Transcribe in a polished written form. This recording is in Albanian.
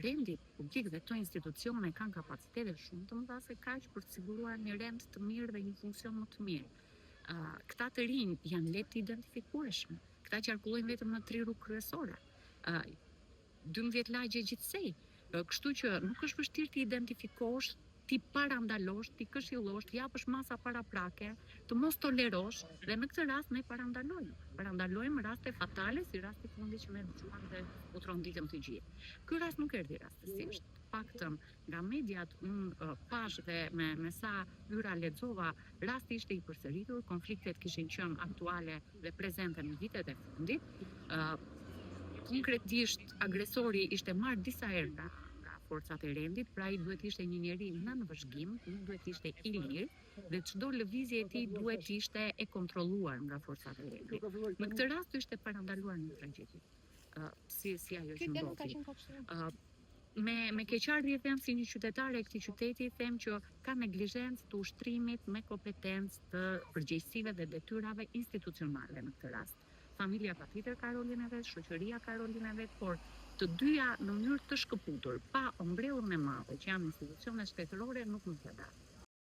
rendi publik dhe këto institucione kanë kapacitete shumë të mëdha se kaq për të siguruar një rend të mirë dhe një funksion më të mirë. Këta të rinj janë lehtë identifikueshëm. Këta qarkullojnë vetëm në 3 rrugë kryesore. 12 lagje gjithsej. Kështu që nuk është vështirë të identifikosh, ti parandalosh, ti këshillosh, të japësh masa paraprake, të mos tolerosh dhe në këtë rast ne parandalojmë. Parandalojmë raste fatale si rasti fundi që ne dëgjuam dhe u tronditëm të gjithë. Ky rast nuk erdhi rastësisht. Paktën nga mediat unë pash dhe me sa hyra lexova, rasti ishte i përsëritur, konfliktet kishin qenë aktuale dhe prezente në vitet e fundit. Konkretisht agresori ishte marrë disa herë nga forcat e rendit, pra ai duhet ishte një njeri nën vëzhgim, nuk duhet ishte i lirë dhe çdo lëvizje e tij duhet ishte e kontrolluar nga forcat e rendit. Në këtë rast ishte parandaluar një tragjedi. Si ajo që ndodhi. Me keqardhje them si një qytetare e këtij qyteti, them që ka neglizhencë të ushtrimit me kompetencë të përgjegjësive dhe detyrave institucionale në këtë rast. Familja patjetër ka rolin e vet, shoqëria ka rolin e vet, por të dyja në mënyrë të shkëputur, pa ombrellën e madhe që janë institucionet shtetërore, nuk mund të dalë.